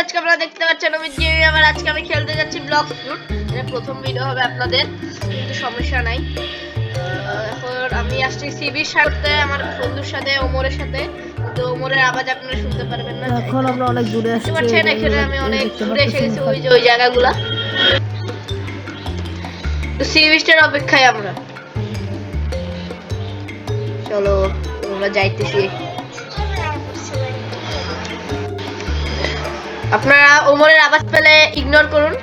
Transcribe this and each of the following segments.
আজকে আপনারা দেখতে পাচ্ছেন আজকে আমি খেলতে যাচ্ছি ব্লক ফ্রুট। এটা প্রথম ভিডিও হবে আপনাদের, কিন্তু সমস্যা নাই। এখন আমি আসছি সিবির সাথে, আমার বন্ধুর সাথে, ওমরের সাথে। তো ওমরের আওয়াজ আপনারা শুনতে পারবেন না। এখন আমরা অনেক দূরে আসছি। এখানে আমি অনেক দূরে এসে গেছি, ওই জায়গাগুলা। তো সি বিচের অপেক্ষায় আমরা। চলো আমরা যাইতেছি। আপনারা ওমরের আওয়াজ পেলে ইগনোর করুন।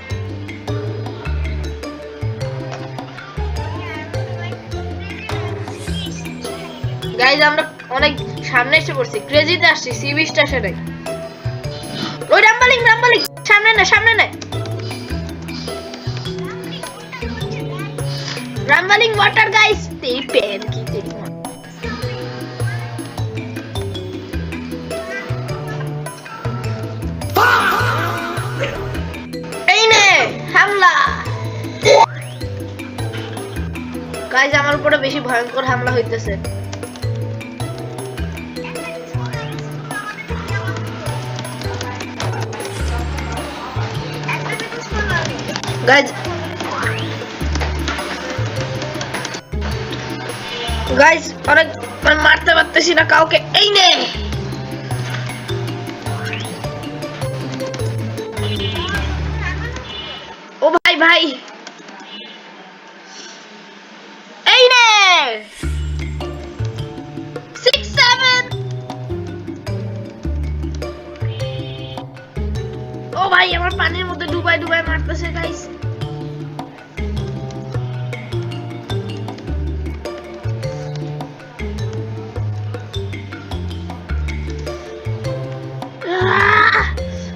গাইজ আমরা অনেক সামনে এসে পড়ছি, ক্রেজিতে আসছি, সিবি স্টেশনে। ওই রামবালিং সামনে না রামবালিং ওয়াটার গাইজ। তেরি পেন কি তেরি এই নে হামলা। গাইজ আমার উপরে বেশি ভয়ঙ্কর হামলা হইতেছে। গাইজ অনেক মারতে পারতেছি না কাউকে। এই নে ও ভাই এই নে 6-7। ও ভাই আমার পানির মধ্যে ডুবাই মারতেছে গাইস।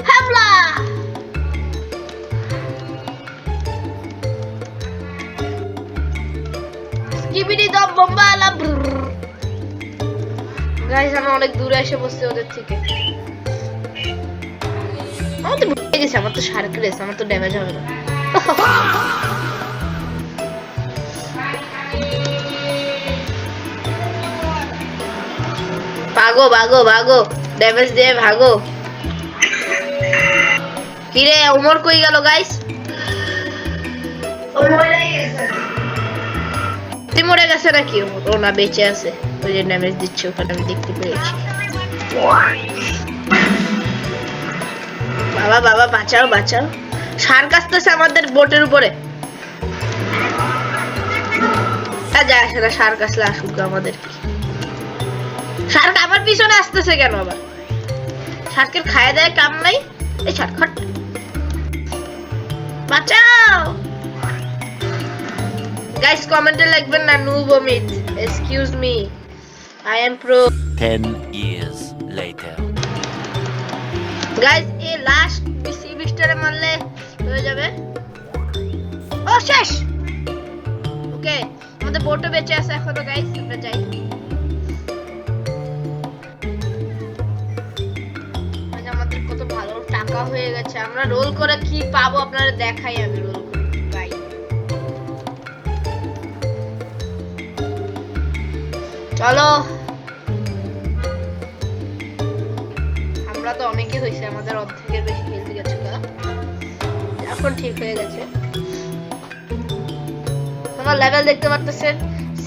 হামলা স্কিবিডি দম বোম্বালা। গাইস আমি অনেক দূরে এসে বসছি ওদের থেকে। আমার তো ভুলে গেছি, আমার তো শার্ক রেস, আমার তো ড্যামেজ হবে না। ভাগো ড্যামেজ দিয়ে ভাগো। কিরে ওমর কই গেল গাইস? মরে গেছে নাকি? ও না বেঁচে আছে, ওই যে ড্যামেজ দিচ্ছে ওখানে আমি দেখতে পেয়েছি। বাবা বাঁচাও। শার্ক আসতেছে আমাদের বোটের উপরে। শার্ক আসলে আসুক আমাদের। শার্ক আমার পিছনে আসতেছে কেন আবার? শার্কের খায় দেয় কাম নাই। এই শার্ক হট, বাঁচাও। গাইস কমেন্টে লিখবেন না noob Amit, excuse me, I am pro. 10 years later. Guys এই লাস্ট সি বিস্টারে মারলে হয়ে যাবে। ও শেষ। ওকে আমাদের বোটে বেঁচে আছে এখনো গাইস, আমরা যাই। মানে আমাদের কত ভালো টাকা হয়ে গেছে। আমরা রোল করে কি পাবো আপনারা দেখাই। আমি রোল করে পাই। চলো আমরা তো অনেকই হয়েছে, আমাদের অর্ধেকের বেশি খেলতে গেছে, এখন ঠিক হয়ে গেছে। আমার লেভেল দেখতে পাচ্ছেন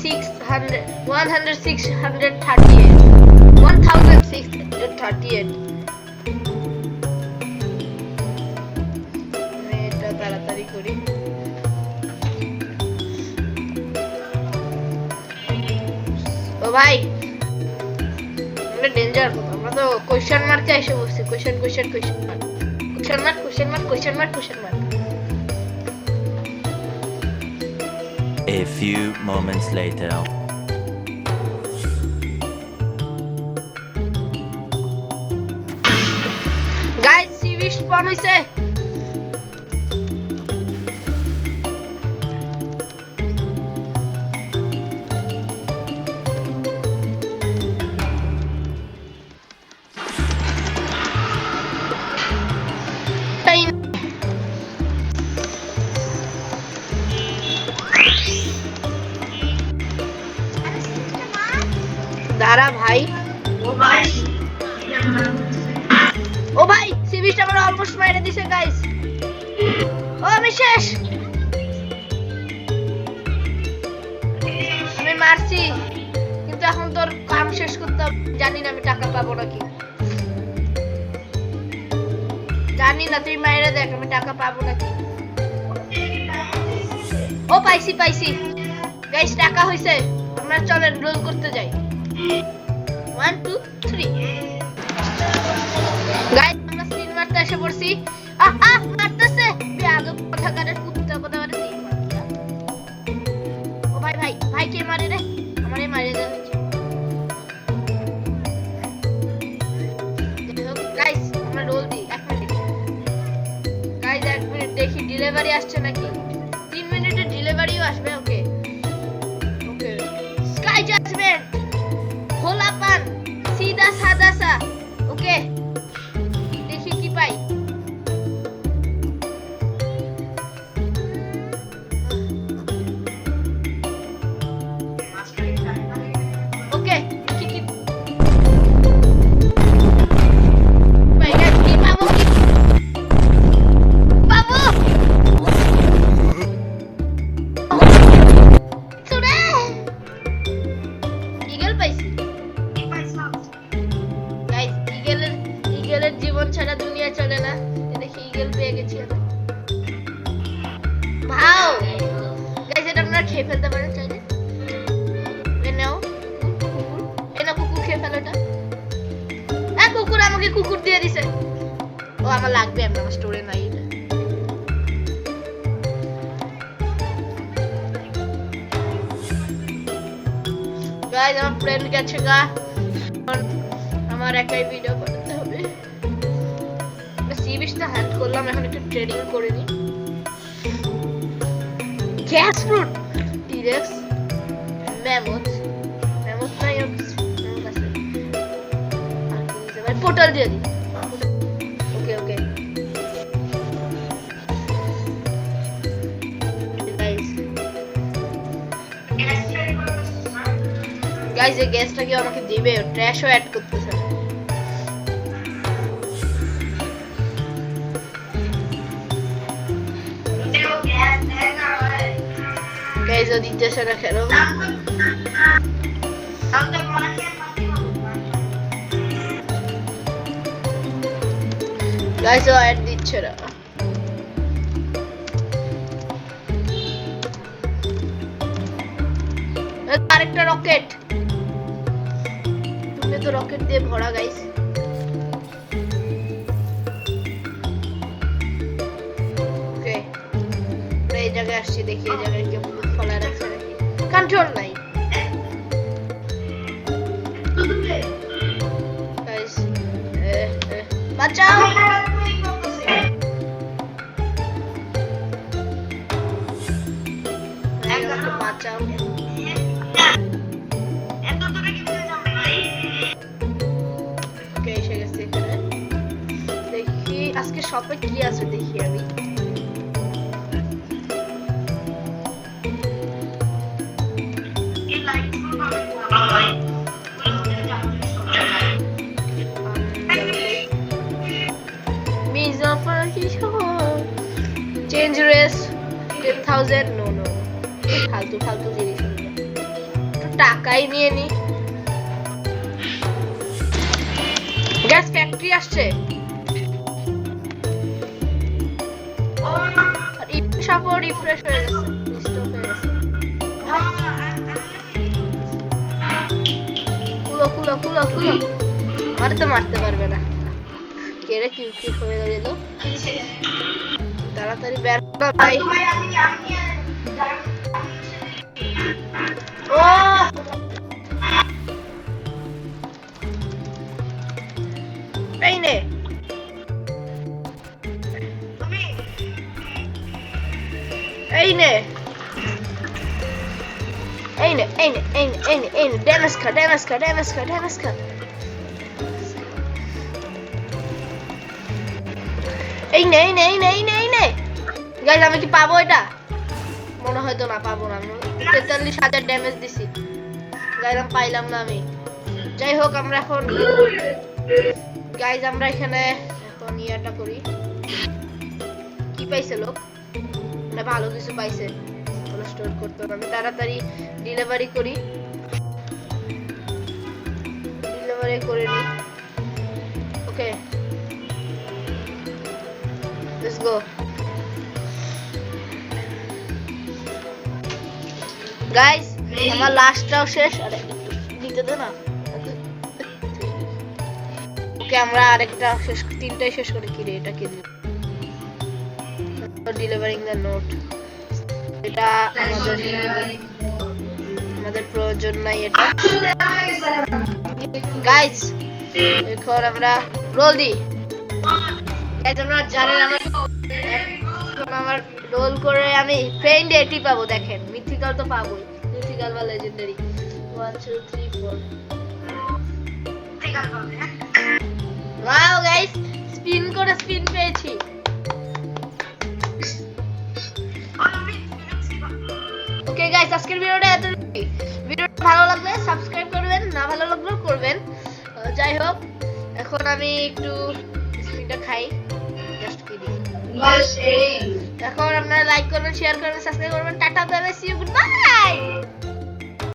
1638। এটা তাড়াতাড়ি করি। ও ভাই আমরা ডেঞ্জার, আমরা তো কোশ্চেন মার্কে এসে বসছি। Question mark. A few moments later. Guys CV spawn হইছে। দাঁড়া ভাই। ও ভাই সি বিচটা আমরা অলমোস্ট মেরে দিছে গাইস। ও আমি শেষ। আমি মারছি কিন্তু এখন তোর কাম শেষ করতে হবে। জানি না আমি টাকা পাবো নাকি, জানি না, তুই মাইরে দেখ আমি টাকা পাবো নাকি। ও পাইছি পাইছি গাইস, টাকা হইছে। আমরা চলেন রোল করতে যাই। 1 2 3 গাইস, আমরা স্পিন মারতে এসে পড়ছি। মারতেছে বেয়াদব কথাকারের কুত্তা কথাকারে তিন মারছে। ও ভাই ভাই ভাই কে মারে রে? আমারে মারে দেয় গাইস। আমরা রোল দিই 1 মিনিট গাইস, 1 মিনিট দেখি ডেলিভারি আসছে নাকি। 3 মিনিটে ডেলিভারিও আসবে। ওকে ওকে, স্কাই জাজমেন্ট খোলা পান সিধা সাদা সা। ওকে দেখি কি পাই। ওকে কি কি ভাই গাইস, কি পাবো কি পাবো? সুরে ইগল পাইছি গাইস। ইগলের জীবন ছাড়া দুনিয়া চলে না। দেখি ইগল পেয়ে গেছি আমি। ভাও গাইস, এটা আপনারা খেয়ে ফেলতে পারেন চাইলে। এ নাও কুকুর, এ নাও কুকুর, খেয়ে ফেলো এটা। কুকুর আমাকে কুকুর দিয়ে দিছে। ও আমার লাগবে, আমার স্টোরে নাই এটা। গাইস আমার ফ্রেন্ড গেছে গা, আমার একাই ভিডিও করতে হবে। সি বিচটা হ্যান্ড করলাম, এখন একটু ট্রেডিং করে নি। গ্যাস ফ্রুট, টিরেক্স, ম্যামথ নাই আর ম্যামথ আছে। আর কি দিতে পারি? পোর্টাল দিয়ে দিই। ওকে ওকে গাইস, এই গ্যাসটা কি আমাকে দিবে? ট্র্যাশও অ্যাড করতেছে। গাইস ও দিতেছে না কেন? গাইস ও অ্যাড দিচ্ছে না। আরেকটা রকেট, তুমি তো রকেট দিয়ে ভরা গাইস। ওকে এই জায়গায় আসছি, দেখি এই জায়গায় কেউ ফলা রাখছে নাকি। কন্ট্রোল নাই গাইস, বাঁচাও। বাঁচাও। ওকে এসে গেছে এখানে। দেখি আজকে শপে কি আছে, দেখি আমি। Change race 10,000। নো নো, ফালতু ফালতু জিনিস, একটু টাকাই নিয়ে নি। গ্যাস ফ্যাক্টরি আসছে। আর সবও রিফ্রেশ হয়ে গেছে, স্টপ হয়ে গেছে। খুলো খুলো খুলো খুলো, আর তো মারতে পারবে না। কেড়ে কিউ কিউ হয়ে গেল। তাড়াতাড়ি বের কর ভাই। ও এই নে, এই নে, এই নে, এই নে, এই নে, এই নে, এই নে, ড্যামেজ খা, ড্যামেজ খা, ড্যামেজ খা, ড্যামেজ খা। এই নে, এই নে, এই নে, এই নে, এই নে। গাইস আমি কি পাবো এটা? মনে হয়তো না, পাবো না। 43,000 ড্যামেজ দিছি গাইস, আমি পাইলাম না আমি। যাই হোক আমরা এখন গাইস, আমরা এখানে এখন এখন ইয়াটা করি। কি পাইছে লোক? না ভালো কিছু পাইছে। কোনো স্টোর করতে হবে। আমি তাড়াতাড়ি ডেলিভারি করি। ডেলিভারি করে নি। ওকে, লেটস গো গাইস। আমার লাস্টটাও শেষ। আরে নিতে দে না। ওকে, আমরা আরেকটা শেষ, তিনটাই শেষ করে কি রে এটা কি ডেলিভারিং দ্য নোট। এটা আমাদের প্রয়োজন নাই এটা। গাইস এখন আমরা রোল দিই। গাইস আমরা জানেন আমার রোল করে আমি ফ্রেন্ড 80 পাবো। দেখেন মিথিক্যাল তো পাবোই, মিথিক্যাল বা লেজেন্ডারি। 1 2 3 4 মিথিক্যাল পাবে। ওয়াও গাইস, স্পিন করে স্পিন পেয়েছি। ওকে গাইস, আজকের ভিডিওটা এতটুকুই। ভিডিওটা ভালো লাগলে সাবস্ক্রাইব করবেন, না ভালো লাগলেও করবেন। যাই হোক, এখন আমি একটু স্পিনটা খাই। Just kidding. এখন আপনারা লাইক করবেন, শেয়ার করবেন, সাবস্ক্রাইব করবেন। Tata, bye bye, see you, good by.